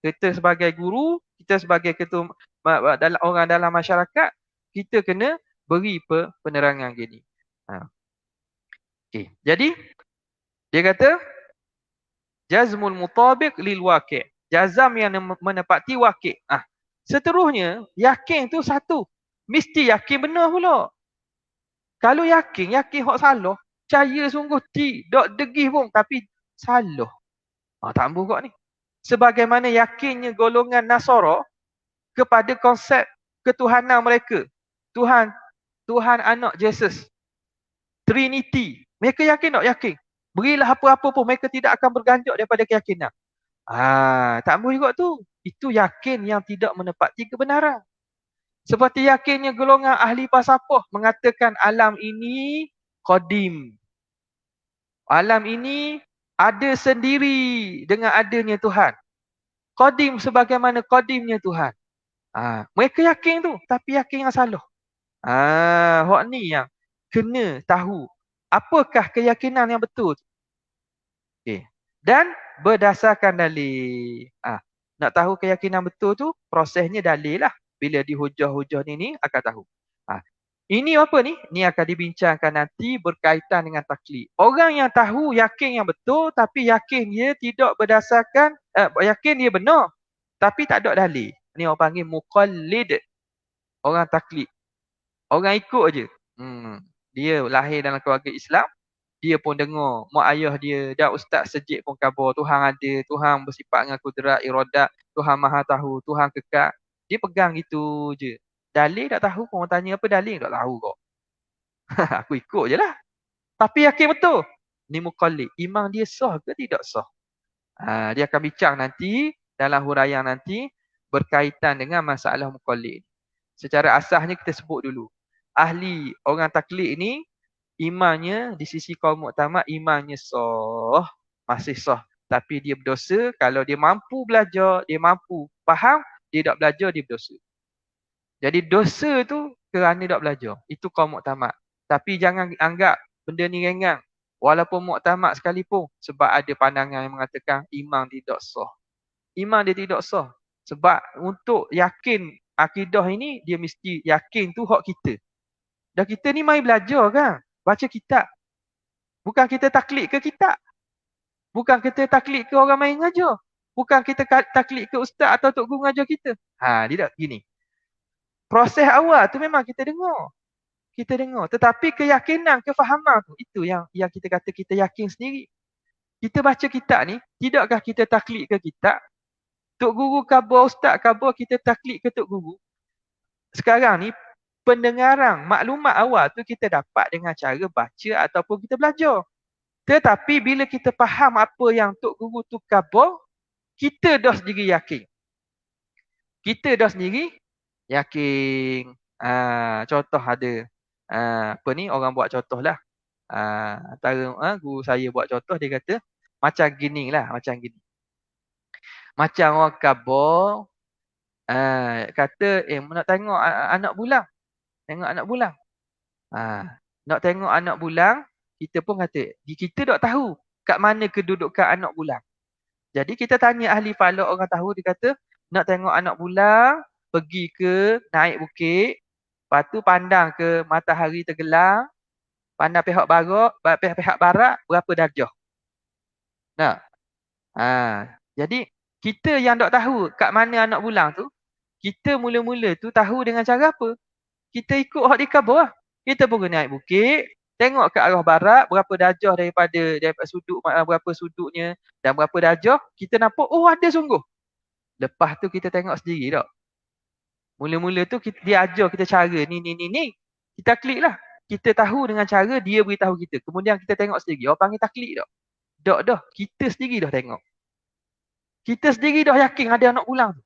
Kita sebagai guru, kita sebagai ketua orang dalam masyarakat, kita kena beri penerangan gini. Okay. Jadi dia kata jazmul mutabiq lil waqi'. Jazam yang menepati waqi'. Seterusnya, yakin tu satu. Mesti yakin benar pula. Kalau yakin hak salah, percaya sungguh tidak degih pun. Tapi salah. Tak ambuh kok ni. Sebagaimana yakinnya golongan Nasara kepada konsep ketuhanan mereka. Tuhan anak Jesus. Trinity. Mereka yakin tak? Yakin. Berilah apa-apa pun mereka tidak akan berganjak daripada keyakinan. Tak ambuh juga tu. Itu yakin yang tidak menepati kebenaran. Seperti yakinnya golongan ahli falsafah mengatakan alam ini qadim. Alam ini ada sendiri dengan adanya Tuhan. Qadim sebagaimana qadimnya Tuhan. Mereka yakin tu, tapi yakin yang salah. Hak ni yang kena tahu. Apakah keyakinan yang betul? Okay. Dan berdasarkan dalil. Nak tahu keyakinan betul tu, prosesnya dalil lah. Bila dihujah-hujah ni akan tahu. Ini apa ni? Ni akan dibincangkan nanti berkaitan dengan taklid. Orang yang tahu yakin yang betul, tapi yakin dia tidak berdasarkan, yakin dia benar, tapi tak ada dalil. Ni orang panggil muqallid. Orang taklid. Orang ikut je. Dia lahir dalam keluarga Islam. Dia pun dengar mak ayah dia dan ustaz sejid pun khabar Tuhan ada, Tuhan bersifat dengan kudrat, iradat, Tuhan maha tahu, Tuhan kekal. Dia pegang gitu je. Dalil tak tahu pun, orang tanya apa dalil tak tahu kok. Aku ikut je lah. Tapi yakin betul. Ni muqallid. Iman dia sah ke tidak sah? Dia akan bincang nanti dalam huraian nanti berkaitan dengan masalah muqallid. Secara asasnya kita sebut dulu. Ahli orang taklid ni imannya di sisi kaum muktamad imannya sah, masih sah. Tapi dia berdosa kalau dia mampu belajar, dia mampu faham, dia tak belajar dia berdosa. Jadi dosa tu kerana tak belajar. Itu kaum muktamad. Tapi jangan anggap benda ni ringan. Walaupun muktamad sekalipun. Sebab ada pandangan yang mengatakan iman tidak sah. Iman dia tidak sah. Sebab untuk yakin akidah ini, dia mesti yakin tu hak kita. Dan kita ni mari belajar kan. Baca kitab. Bukan kita taklid ke kitab. Bukan kita taklid ke orang main ngajar. Bukan kita taklid ke ustaz atau tok guru ngajar kita. Dia tak gini. Proses awal tu memang kita dengar. Kita dengar. Tetapi keyakinan, kefahaman tu, itu yang kita kata kita yakin sendiri. Kita baca kitab ni, tidakkah kita taklid ke kitab? Tok guru khabar, ustaz khabar, kita taklid ke tok guru? Sekarang ni, pendengaran, maklumat awal tu kita dapat dengan cara baca ataupun kita belajar. Tetapi bila kita faham apa yang tok guru tu khabar, kita dah sendiri yakin. Kita dah sendiri yakin. Contoh ada. Apa ni orang buat contoh lah. Antara guru saya buat contoh, dia kata macam gini lah, macam gini. Macam orang khabar kata nak tengok anak bulang. Tengok anak bulang. Nak tengok anak bulang, kita pun kata kita tak tahu kat mana kedudukan anak bulang. Jadi kita tanya ahli falak, orang tahu, dia kata nak tengok anak bulang, pergi ke naik bukit, lepas tu pandang ke matahari tergelam, pandang pihak barat berapa darjah. Nah. Jadi kita yang tak tahu kat mana anak bulang tu, kita mula-mula tu tahu dengan cara apa? Kita ikut hak di khabar lah. Kita pergi naik bukit, tengok ke arah barat berapa darjah daripada sudut, berapa sudutnya dan berapa darjah, kita nampak ada sungguh. Lepas tu kita tengok sendiri tak? Mula-mula tu dia ajar kita cara ni. Kita klik lah. Kita tahu dengan cara dia beritahu kita. Kemudian kita tengok sendiri. Orang panggil taklid tak? Tak dah. Kita sendiri dah tengok. Kita sendiri dah yakin ada anak bulang tu.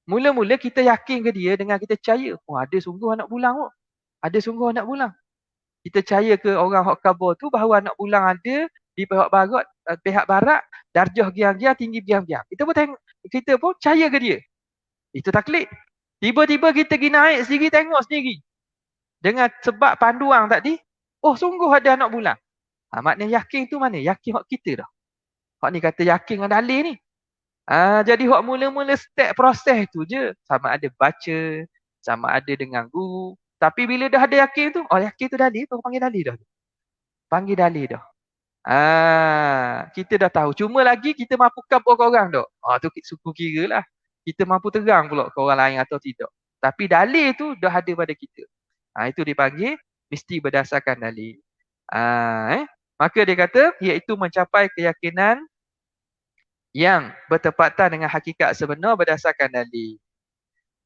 Mula-mula kita yakin ke dia dengan kita percaya. Ada sungguh anak bulang tu. Ada sungguh anak bulang. Kita percaya ke orang hak khabar tu bahawa anak bulang ada di pihak barat, darjah giang-giang, tinggi giang-giang. Kita pun percaya ke dia. Itu taklid. Tiba-tiba kita pergi naik sendiri, tengok sendiri. Dengan sebab panduan tadi, sungguh ada anak bulang. Maknanya yakin tu mana? Yakin hak kita dah. Hak ni kata yakin dengan dalil ni. Jadi hak mula-mula step proses tu je. Sama ada baca, sama ada dengan guru. Tapi bila dah ada yakin tu, yakin tu dalil, tu panggil dalil dah. Panggil dalil dah. Kita dah tahu. Cuma lagi kita mampu khabar ke orang tak? Tu suku kira lah. Kita mampu terang pula ke orang lain atau tidak. Tapi dalil tu dah ada pada kita. Itu dipanggil mesti berdasarkan dalil. Maka dia kata, iaitu mencapai keyakinan yang bertepatan dengan hakikat sebenar berdasarkan dalil.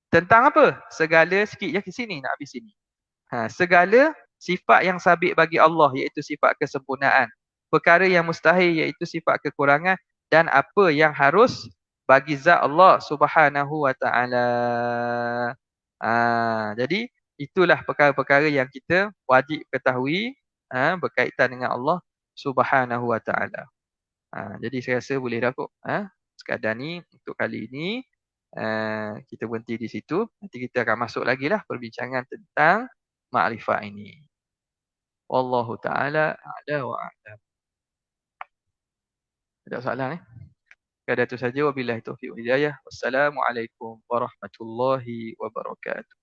Tentang apa? Segala, sikit je ke sini, nak habis sini. Segala sifat yang sabit bagi Allah, iaitu sifat kesempurnaan. Perkara yang mustahil, iaitu sifat kekurangan. Dan apa yang harus bagi zat Allah subhanahu wa ta'ala. Jadi, itulah perkara-perkara yang kita wajib ketahui berkaitan dengan Allah subhanahu wa ta'ala. Jadi, saya rasa boleh dah kot. Sekadar ni, untuk kali ini, kita berhenti di situ. Nanti kita akan masuk lagi lah perbincangan tentang makrifat ini. Wallahu ta'ala a'la wa a'lam. Ada soalan Sekadar itu saja. Wabillahi taufiq wal hidayah. Wassalamualaikum warahmatullahi wabarakatuh.